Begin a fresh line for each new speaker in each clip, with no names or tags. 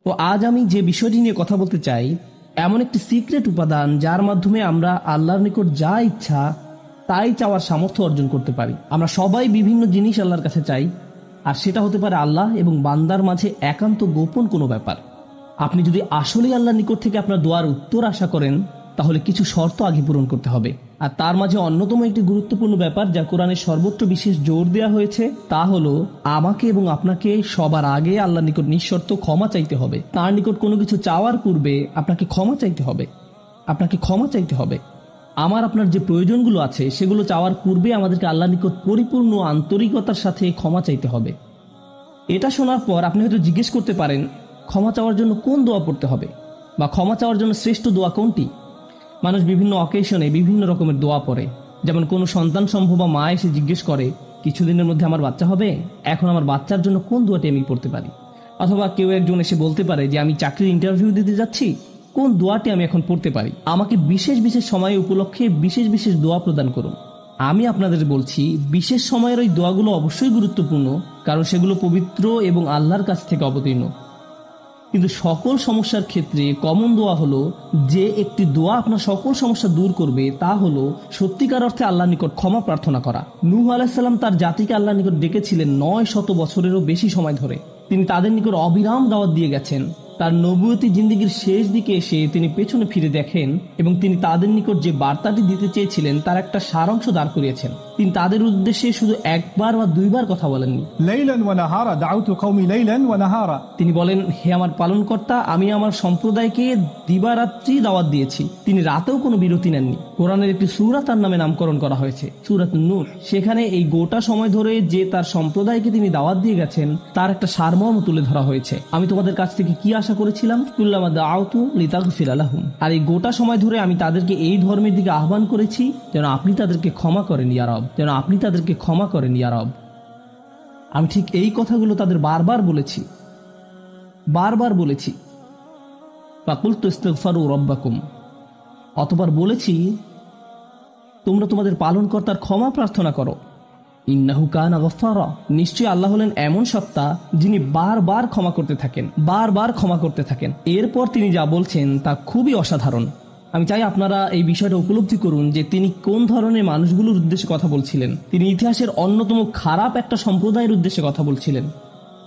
তো আজ আমি যে বিষয়টি নিয়ে কথা বলতে চাই, এমন একটি সিক্রেট উপাদান যার মাধ্যমে আমরা আল্লাহর নিকট যা ইচ্ছা তাই চাওয়ার সামর্থ্য অর্জন করতে পারি। আমরা সবাই বিভিন্ন জিনিস আল্লাহর কাছে চাই, আর সেটা হতে পারে আল্লাহ এবং বান্দার মাঝে একান্ত গোপন কোনো ব্যাপার। আপনি যদি আসলেই আল্লাহর নিকট থেকে আপনার দোয়ার উত্তর আশা করেন, তাহলে কিছু শর্ত আগে পূরণ করতে হবে। আর তার মাঝে অন্যতম একটি গুরুত্বপূর্ণ ব্যাপার যা কোরআনের সর্বত্র বিশেষ জোর দেওয়া হয়েছে, তা হলো আমাকে এবং আপনাকে সবার আগে আল্লাহর নিকট নিঃশর্ত ক্ষমা চাইতে হবে। তার নিকট কোনো কিছু চাওয়ার পূর্বে আপনাকে ক্ষমা চাইতে হবে। আপনাকে ক্ষমা চাইতে হবে। আমার আপনার যে প্রয়োজনগুলো আছে সেগুলো চাওয়ার পূর্বে আমাদেরকে আল্লাহর নিকট পরিপূর্ণ আন্তরিকতার সাথে ক্ষমা চাইতে হবে। এটা শোনার পর আপনি হয়তো জিজ্ঞেস করতে পারেন, ক্ষমা চাওয়ার জন্য কোন দোয়া পড়তে হবে, বা ক্ষমা চাওয়ার জন্য শ্রেষ্ঠ দোয়া কোনটি? মানুষ বিভিন্ন অকেশনে বিভিন্ন রকমের দোয়া পড়ে। যেমন কোনো সন্তান সম্ভবা মা এসে জিজ্ঞেস করে, কিছুদিনের মধ্যে আমার বাচ্চা হবে, এখন আমার বাচ্চার জন্য কোন দোয়াটি আমি পড়তে পারি? অথবা কেউ একজন এসে বলতে পারে যে আমি চাকরির ইন্টারভিউ দিতে যাচ্ছি, কোন দোয়াটি আমি এখন পড়তে পারি? আমাকে বিশেষ বিশেষ সময় উপলক্ষে বিশেষ বিশেষ দোয়া প্রদান করুন। আমি আপনাদের বলছি, বিশেষ সময়ের ওই দোয়াগুলো অবশ্যই গুরুত্বপূর্ণ, কারণ সেগুলো পবিত্র এবং আল্লাহর কাছ থেকে অবতীর্ণ। কিন্তু সকল সমস্যার ক্ষেত্রে কমন দোয়া হলো, যে একটি দোয়া আপনার সকল সমস্যা দূর করবে, তা হলো সত্যিকার অর্থে আল্লাহর নিকট ক্ষমা প্রার্থনা করা। নূহ আলাইহিস সালাম তার জাতিকে আল্লাহর নিকট ডেকেছিলেন 9শত বছরেরও বেশি সময় ধরে। তিনি তাদের নিকট অবিরাম দাওয়াত দিয়ে গেছেন। তার নবুয়তি জিন্দেগির শেষ দিকে এসে তিনি পেছনে ফিরে দেখেন এবং তিনি তাদের নিকট যে বার্তাটি দিতে চেয়েছিলেন তার একটা সারাংশ দাঁড় করিয়েছেন। তিনি তাদের উদ্দেশ্যে শুধু একবার বা দুইবার কথা বলেননি। লাইলান ওয়া নাহারা দাউতু কওমি লাইলান ওয়া নাহারা। তিনি বলেন, হে আমার পালনকর্তা, আমি আমার সম্প্রদায়কে দিবারাত্রি দাওয়াত দিয়েছি। তিনি রাতেও কোনো বিরতি নেননি। কোরআনের একটি সূরা তার নামে নামকরণ করা হয়েছে, সূরাতুন নূর। সেখানে এই গোটা সময় ধরে যে তার সম্প্রদায়কে তিনি দাওয়াত দিয়ে গেছেন তার একটা সারমর্ম তুলে ধরা হয়েছে। আমি তোমাদের কাছ থেকে কি আশা করেছিলাম? কুল্লামা দাউতু লিতাগফিরা লাহুম। আর এই গোটা সময় ধরে আমি তাদেরকে এই ধর্মের দিকে আহ্বান করেছি যেন আপনি তাদেরকে ক্ষমা করেন ইয়া রব, যেন আপনি তাদেরকে ক্ষমা করেন ইয়া রব। আমি ঠিক এই কথাগুলো তাদের বারবার বলেছি, বারবার বলেছি। ফাকুলতু ইস্তিগফারু রাব্বাকুম। অতঃপর বলেছি, তোমরা তোমাদের পালনকর্তার ক্ষমা প্রার্থনা করো। ইন্নাহু কানা গফফারা। নিশ্চয়ই আল্লাহ হলেন এমন সত্তা যিনি বারবার ক্ষমা করতে থাকেন, বারবার ক্ষমা করতে থাকেন। এরপর তিনি যা বলছেন তা খুবই অসাধারণ। আমি চাই আপনারা এই বিষয়টা উপলব্ধি করুন যে তিনি কোন ধরনের মানুষগুলোর উদ্দেশ্যে কথা বলছিলেন। তিনি ইতিহাসের অন্যতম খারাপ একটা সম্প্রদায়ের উদ্দেশ্যে কথা বলছিলেন।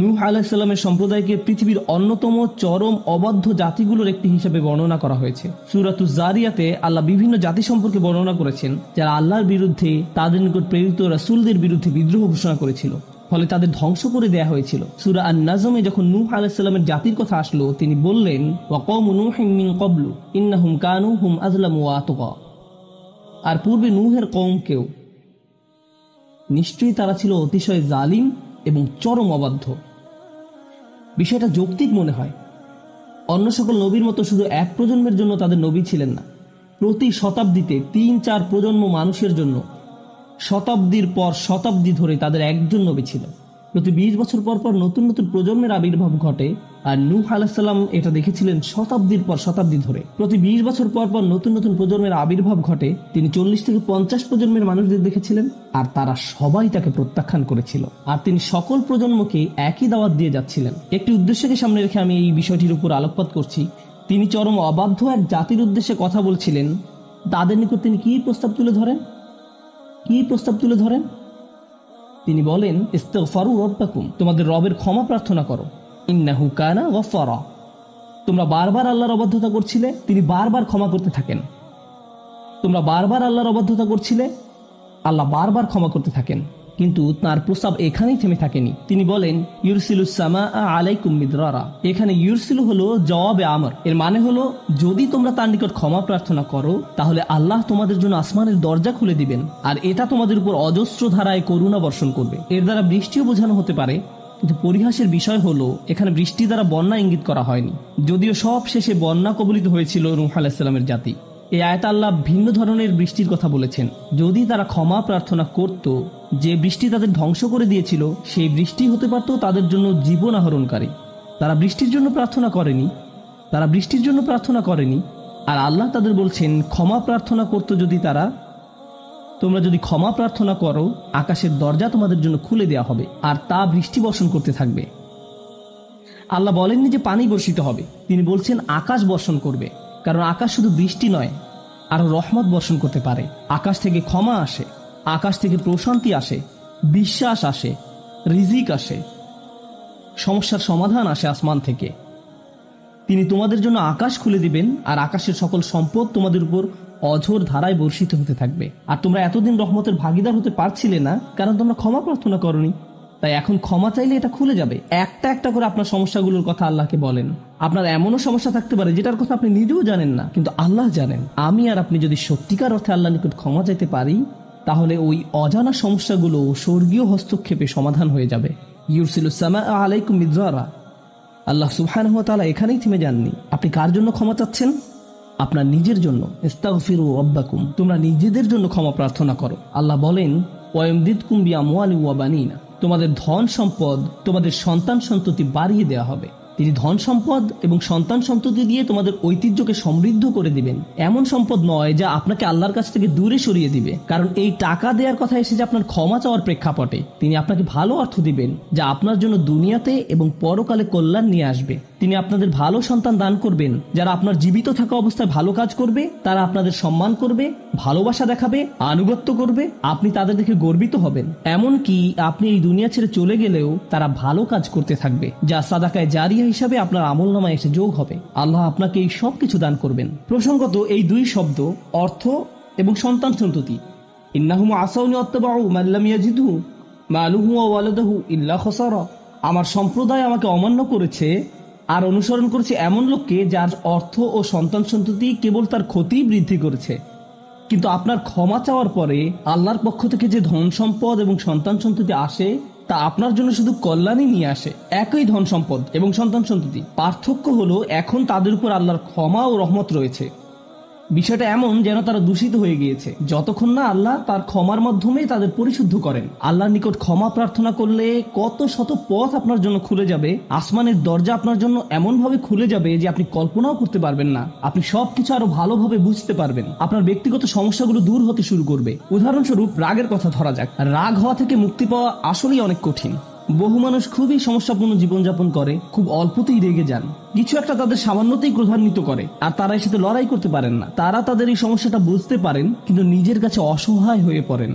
নূহ আলাইহিস সালামের সম্প্রদায়কে পৃথিবীর অন্যতম চরম অবাধ্য জাতিগুলোর একটি হিসেবে বর্ণনা করা হয়েছে। সূরাতুজ জারিয়াতে আল্লাহ বিভিন্ন জাতি সম্পর্কে বর্ণনা করেছেন যারা আল্লাহর বিরুদ্ধে, তাদের নিকট প্রেরিত রাসূলদের বিরুদ্ধে বিদ্রোহ ঘোষণা করেছিল, ফলে তাদের ধ্বংস করে দেয়া হয়েছিল। সূরা আন-নাজমে যখন নূহ আলাইহিস সালামের জাতির কথা আসলো, তিনি বললেন, ওয়া কওমু নূহিন মিন ক্বাবলু ইন্নাহুম কানু হুম আযলামু ওয়া আতগা। আর পূর্বে নূহের কওমকেও, নিশ্চয়ই তারা ছিল অতিশয় জালিম এবং চরম অবাধ্য। বিষয়টা যৌক্তিক মনে হয়। অন্য সকল নবীর মতো শুধু এক প্রজন্মের জন্য তাদের নবী ছিলেন না, প্রতি শতাব্দীতে ৩-৪ প্রজন্ম মানুষের জন্য শতাব্দীর পর শতাব্দী ধরে তাদের একজন নবী ছিল। প্রতি ২০ বছর পর পর নতুন নতুন প্রজন্মের আবির্ভাব ঘটে, আর নূহ আলাইহিস সালাম এটা দেখেছিলেন শতাব্দীর পর শতাব্দী ধরে। প্রতি ২০ বছর পর পর নতুন নতুন প্রজন্মের আবির্ভাব ঘটে, তিনি ৪০ থেকে ৫০ প্রজন্মের মানুষদের দেখেছিলেন, আর তারা সবাই তাকে প্রত্যাখ্যান করেছিল। আর তিনি সকল প্রজন্মকে একই দাওয়াত দিয়ে যাচ্ছিলেন। একটি উদ্দেশ্যকে সামনে রেখে আমি এই বিষয়টির উপর আলোকপাত করছি। তিনি চরম অবাধ্য এক জাতির উদ্দেশ্যে কথা বলছিলেন। তাদের নিকট তিনি কি প্রস্তাব তুলে ধরেন? কি প্রস্তাব তুলে ধরেন? তিনি বলেন, ইস্তিগফারু রাব্বাকুম, তোমাদের রবের ক্ষমা প্রার্থনা করো। ইন্নাহু কানা গফফারা। তোমরা বারবার আল্লাহর অবাধ্যতা করছিলে, তিনি বারবার ক্ষমা করতে থাকেন। তোমরা বারবার আল্লাহর অবাধ্যতা করছিলে, আল্লাহ বারবার ক্ষমা করতে থাকেন। কিন্তু তার প্রস্তাব এখানেই থেমে থাকেনি। তিনি বলেন, ইউরসিলুস সামাআ আলাইকুম মিদরারা। এখানে ইউরসিলু হলো জওয়াবে আমর। এর মানে হলো, যদি তোমরা তার নিকট ক্ষমা প্রার্থনা করো তাহলে আল্লাহ তোমাদের জন্য আসমানের দরজা খুলে দিবেন, আর এটা তোমাদের উপর অজস্র ধারায় করুণা বর্ষণ করবে। এর দ্বারা বৃষ্টিও বোঝানো হতে পারে, কিন্তু পরিহাসের বিষয় হলো এখানে বৃষ্টি দ্বারা বন্যা ইঙ্গিত করা হয়নি, যদিও সব শেষে বন্যা কবলিত হয়েছিল নূহ আলাইহিস সালামের জাতি। এই আয়াতে আল্লাহ ভিন্ন ধরনের বৃষ্টির কথা বলেছেন। যদি তারা ক্ষমা প্রার্থনা করত, যে বৃষ্টি তাদের ধ্বংস করে দিয়েছিল সেই বৃষ্টি হতে পারত তাদের জন্য জীবন আহরণকারী। তারা বৃষ্টির জন্য প্রার্থনা করেনি, তারা বৃষ্টির জন্য প্রার্থনা করেনি। আর আল্লাহ তাদের বলছেন, ক্ষমা প্রার্থনা করত যদি তারা, তোমরা যদি ক্ষমা প্রার্থনা করো, আকাশের দরজা তোমাদের জন্য খুলে দেওয়া হবে আর তা বৃষ্টি বর্ষণ করতে থাকবে। আল্লাহ বলেননি যে পানি বর্ষিত হবে, তিনি বলছেন আকাশ বর্ষণ করবে। কারণ আকাশ শুধু বৃষ্টি নয়, আরো রহমত বর্ষণ করতে পারে। আকাশ থেকে ক্ষমা আসে, আকাশ থেকে প্রশান্তি আসে, বিশ্বাস আসে, রিজিক আসে, সমস্যার সমাধান আসে আসমান থেকে। তিনি তোমাদের জন্য আকাশ খুলে দিবেন, আর আকাশের সকল সম্পদ তোমাদের উপর অঝোর ধারায় বর্ষিত হতে থাকবে। আর তোমরা এতদিন রহমতের ভাগিদার হতে পারছিলে না, কারণ তোমরা ক্ষমা প্রার্থনা করনি। তাই এখন ক্ষমা চাইলে এটা খুলে যাবে। একটা একটা করে আপনার সমস্যাগুলোর কথা আল্লাহকে বলেন। আপনার এমনও সমস্যা থাকতে পারে যেটার কথা আপনি নিজেও জানেন না, কিন্তু আল্লাহ জানেন। আমি আর আপনি যদি সত্যিকার অর্থে আল্লাহ নিকট ক্ষমা চাইতে পারি, তাহলে ওই অজানা সমস্যাগুলো স্বর্গীয় হস্তক্ষেপে সমাধান হয়ে যাবে। ইউরসিলুস সামা আলাইকুম মিদরারা। আল্লাহ সুবহানাহু ওয়া তাআলা এখানেই থেমে যাননি। আপনি কার জন্য ক্ষমা চাচ্ছেন? আপনার নিজের জন্য। ইস্তাগফিরু রাব্বাকুম, তোমরা নিজেদের জন্য ক্ষমা প্রার্থনা করো। আল্লাহ বলেন, ওয়ায়ুমদিদকুম বিআমওয়ালিন ওয়া বানিনা, তোমাদের ধন সম্পদ, তোমাদের সন্তান সন্ততি বাড়িয়ে দেওয়া হবে। তিনি ধন সম্পদ এবং সন্তান সন্ততি দিয়ে তোমাদের ঐতিহ্যকে সমৃদ্ধ করে দিবেন। এমন সম্পদ নয় যা আপনাকে আল্লাহর কাছ থেকে দূরে সরিয়ে দিবে, কারণ এই টাকা দেওয়ার কথা এসেছে আপনার ক্ষমা চাওয়ার প্রেক্ষাপটে। তিনি আপনাকে ভালো অর্থ দিবেন যা আপনার জন্য দুনিয়াতে এবং পরকালে কল্যাণ নিয়ে আসবে। তিনি আপনাদের ভালো সন্তান দান করবেন, যারা আপনার জীবিত থাকা অবস্থায় ভালো কাজ করবে, তারা আপনাদের সম্মান করবে, ভালোবাসা দেখাবে, আনুগত্য করবে, আপনি তাদের দেখে গর্বিত হবেন। এমনকি আপনি এই দুনিয়া ছেড়ে চলে গেলেও তারা ভালো কাজ করতে থাকবে, যা সাদাকায়ে জারিয়া হিসাবে আপনার আমলনামায় এসে যোগ হবে। আল্লাহ আপনাকে এই সব কিছু দান করবেন। প্রসঙ্গত এই দুই শব্দ, অর্থ এবং সন্তান সন্ততি, ইন্নাহুম আসাউনি ওয়াত্তাবাউ মান লাম ইয়াজিদহু মালুহু ওয়া ওয়ালাদুহু ইল্লা খাসারা, আমার সম্প্রদায় আমাকে অমান্য করেছে আর অনুসরণ করেছে এমন লোককে যার অর্থ ও সন্তান সন্ততি কেবল তার ক্ষতি বৃদ্ধি করেছে। কিন্তু আপনার ক্ষমা চাওয়ার পরে আল্লাহর পক্ষ থেকে যে ধন সম্পদ এবং সন্তান সন্ততি আসে, তা আপনার জন্য শুধু কল্যাণই নিয়ে আসে। একই ধন সম্পদ এবং সন্তান সন্ততি, পার্থক্য হলো এখন তাদের উপর আল্লাহর ক্ষমা ও রহমত রয়েছে। বিষয়টা এমন যেন তারা দূষিত হয়ে গিয়েছে, যতক্ষণ না আল্লাহ তার ক্ষমার মাধ্যমে তাদের পরিশুদ্ধ করেন। আল্লাহর নিকট ক্ষমা প্রার্থনা করলে কত শত পথ আপনার জন্য খুলে যাবে। আসমানের দরজা আপনার জন্য এমন ভাবে খুলে যাবে যে আপনি কল্পনাও করতে পারবেন না। আপনি সবকিছু আরো ভালোভাবে বুঝতে পারবেন। আপনার ব্যক্তিগত সমস্যাগুলো দূর হতে শুরু করবে। উদাহরণস্বরূপ রাগের কথা ধরা যাক। রাগ হওয়া থেকে মুক্তি পাওয়া আসলেই অনেক কঠিন। বহু মানুষ খুবই সমস্যাপূর্ণ জীবনযাপন করে, খুব অল্পতেই রেগে যান, কিছু একটা তাদের সামান্যতেই ক্রোধান্বিত করে, আর তারা এর সাথে লড়াই করতে পারেন না। তারা তাদের এই সমস্যাটা বুঝতে পারেন, কিন্তু নিজের কাছে অসহায় হয়ে পড়েন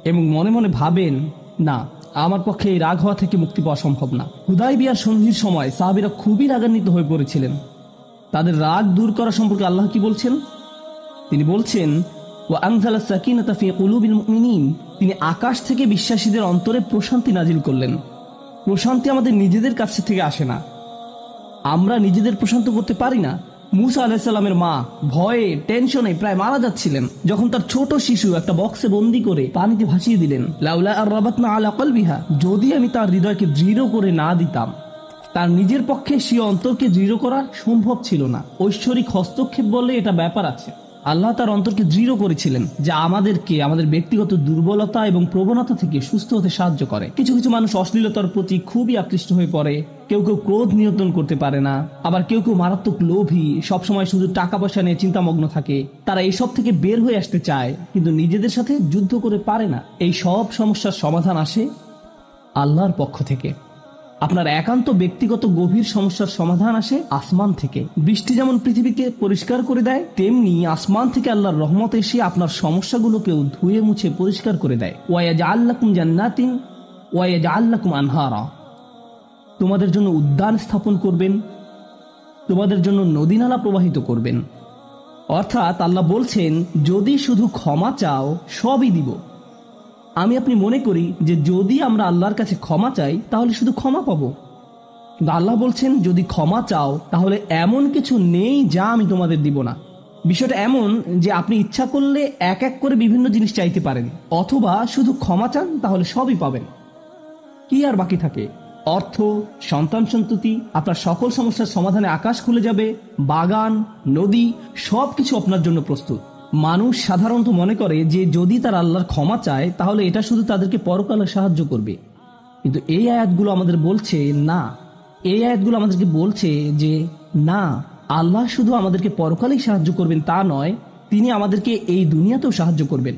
এবং মনে মনে ভাবেন, না, আমার পক্ষে এই রাগ হওয়া থেকে মুক্তি পাওয়া সম্ভব না। হুদায়বিয়ার সন্ধির সময় সাহাবীরা খুবই রাগান্বিত হয়ে পড়েছিলেন। তাদের রাগ দূর করা সম্পর্কে আল্লাহ কি বলছেন? তিনি বলছেন, ওয়া আনজালাস সাকিনাতা ফি কুলুবিল মুমিনিন, তিনি আকাশ থেকে বিশ্বাসীদের অন্তরে প্রশান্তি নাজিল করলেন। প্রশান্তি আমাদের নিজেদের কাছ থেকে আসে না, আমরা নিজেদের প্রশান্ত করতে পারি না। মুসা আলাইহিসসালামের মা ভয়ে টেনশনে প্রায় মারা যাচ্ছিলেন, যখন তার ছোট শিশু একটা বক্সে বন্দি করে পানিতে ভাসিয়ে দিলেন। লাউলা আর রাবাতনা আলা কলবিহা, যদি আমি তার হৃদয়কে দৃঢ় করে না দিতাম। তার নিজের পক্ষে সে অন্তরকে দৃঢ় করা সম্ভব ছিল না। ঐশ্বরিক হস্তক্ষেপ বললে এটা ব্যাপার আছে। আল্লাহ তার অন্তরকে দৃঢ় করেছিলেন, যা আমাদেরকে আমাদের ব্যক্তিগত দুর্বলতা এবং প্রবণতা থেকে সুস্থ হতে সাহায্য করে। কিছু কিছু মানুষ অশ্লীলতার প্রতি খুবই আকৃষ্ট হয়ে পড়ে, কেউ কেউ ক্রোধ নিয়ন্ত্রণ করতে পারে না, আবার কেউ কেউ মারাত্মক লোভী, সবসময় শুধু টাকা পয়সা নিয়ে চিন্তামগ্ন থাকে। তারা এইসব থেকে বের হয়ে আসতে চায়, কিন্তু নিজেদের সাথে যুদ্ধ করে পারে না। এই সব সমস্যার সমাধান আসে আল্লাহর পক্ষ থেকে। আপনার একান্ত ব্যক্তিগত গভীর সমস্যার সমাধান আসে আসমান থেকে। বৃষ্টি যেমন পৃথিবীকে পরিষ্কার করে দেয়, তেমনি আসমান থেকে আল্লাহর রহমত এসে আপনার সমস্যাগুলোকেও ধুয়ে মুছে পরিষ্কার করে দেয়। ওয়ায়াজআল লাকুম জান্নাতিন ওয়ায়াজআল লাকুম আনহারা, তোমাদের জন্য উদ্যান স্থাপন করবেন, তোমাদের জন্য নদী নালা প্রবাহিত করবেন। অর্থাৎ আল্লাহ বলছেন, যদি শুধু ক্ষমা চাও সবই দিব। আমি আপনি মনে করি যে যদি আমরা আল্লাহর কাছে ক্ষমা চাই তাহলে শুধু ক্ষমা পাবো, কিন্তু আল্লাহ বলছেন, যদি ক্ষমা চাও তাহলে এমন কিছু নেই যা আমি তোমাদের দিব না। বিষয়টা এমন যে আপনি ইচ্ছা করলে এক এক করে বিভিন্ন জিনিস চাইতে পারেন, অথবা শুধু ক্ষমা চান তাহলে সবই পাবেন। কি আর বাকি থাকে? অর্থ, সন্তান সন্ততি, আপনার সকল সমস্যার সমাধানে আকাশ খুলে যাবে, বাগান, নদী, সবকিছু আপনার জন্য প্রস্তুত। মানুষ সাধারণত মনে করে যে যদি তার আল্লাহর ক্ষমা চায় তাহলে এটা শুধু তাদেরকে পরকালে সাহায্য করবে, কিন্তু এই আয়াতগুলো আমাদের বলছে না। এই আয়াতগুলো আমাদেরকে বলছে যে না, আল্লাহ শুধু আমাদেরকে পরকালেই সাহায্য করবেন তা নয়, তিনি আমাদেরকে এই দুনিয়াতেও সাহায্য করবেন।